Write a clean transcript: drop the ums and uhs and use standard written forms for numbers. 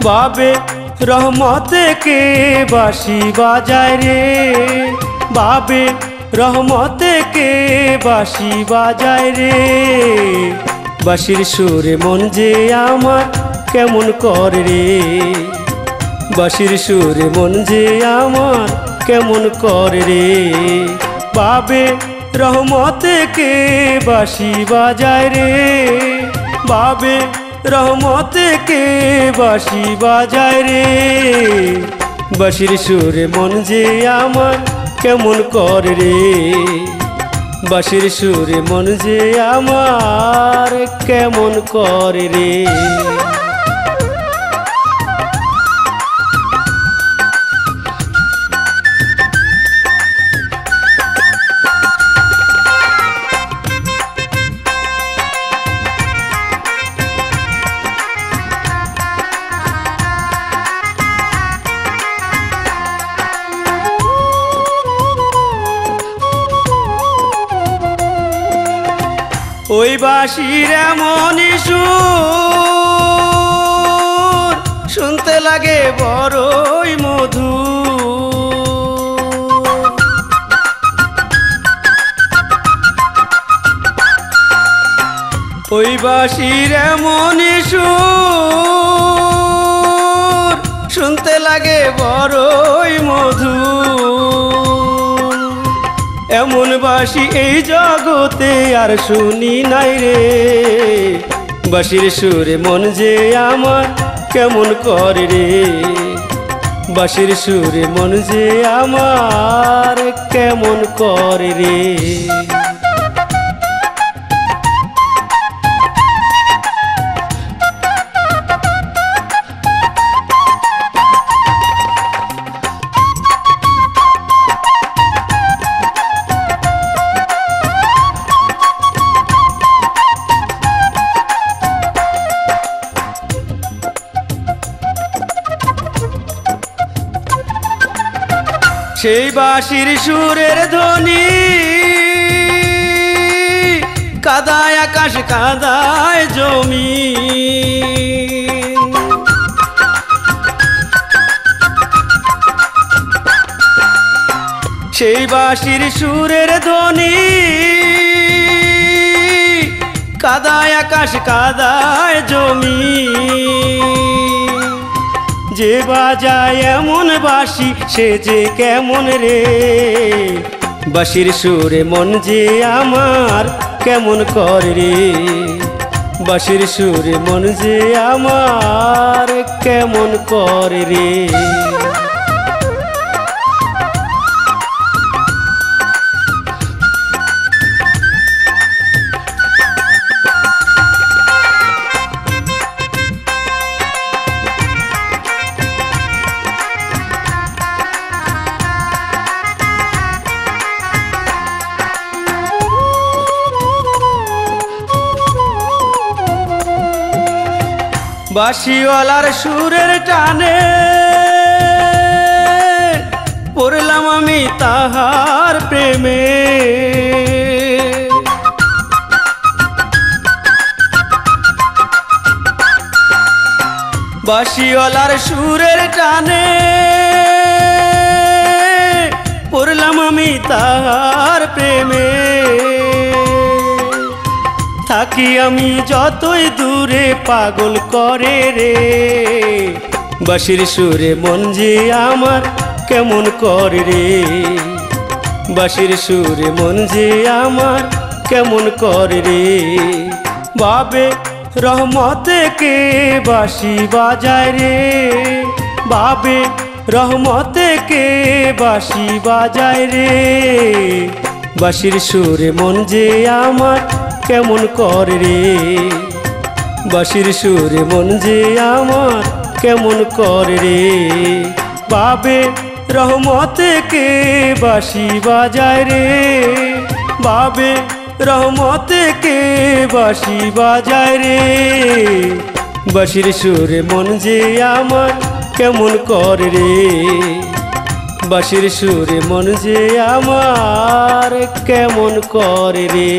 বাবে রহমতে কে বাঁশি বাজায় রে, বাবে রহমতে কে বাঁশি বাজায় রে। বাঁশির সুরে মন যে আমার কেমন করে রে, বাঁশির সুরে মন যে আমার কেমন করে রে। বাবে রহমতে কে বাঁশি বাজায় রে, বাবে রহমতে কে বাঁশি বাজায় রে। বাঁশির সুরে মন যে আমার কেমন করে রে, বাঁশির সুরে মন যে আমার কেমন করে রে। ওই বাঁশির এমনই সুর শুনতে লাগে বড়ই মধুর। ওই বাঁশির এমনই সুর শুনতে লাগে বড়ই মধুর। এমন বাঁশি এই জগতে আর শুনি নাই রে, বাঁশির সুরে মন যে আমার কেমন করে রে, বাঁশির সুরে মন যে আমার কেমন করে রে। সেই বাঁশির সুরের ধ্বনি কাদায় আকাশ কাদায় জমি, সেই বাঁশির সুরের ধ্বনি কাদায় আকাশ কাদায় জমি। যে বাজায় এমন বাঁশি সে যে কেমন রে, বাঁশির সুরে মন যে আমার কেমন করে রে, বাঁশির সুরে মন যে আমার কেমন করে রে। বাঁশিওয়ালার সুরের টানে পড়লাম আমি তাহার প্রেমে, বাঁশিওয়ালার সুরের টানে পড়লাম আমি তাহার প্রেমে। থাকি আমি যতই দূরে পাগল করে রে, বাঁশির সুরে মন যে আমার কেমন করে রে, বাঁশির সুরে মন যে আমার কেমন করে রে। বাবে রহমতে কে বাঁশি বাজায় রে, বাবে রহমতে কে বাঁশি বাজায় রে। বাঁশির সুরে মন যে আমার কেমন করে রে, বাঁশির সুরে মন যে আমার কেমন করে রে। বাবে রহমতে কে বাঁশি বাজায় রে, বাবে রহমতে কে বাঁশি বাজায় রে। বাঁশির সুরে মন যে আমার কেমন করে রে, বাঁশির সুরে মন যে আমার কেমন করে রে।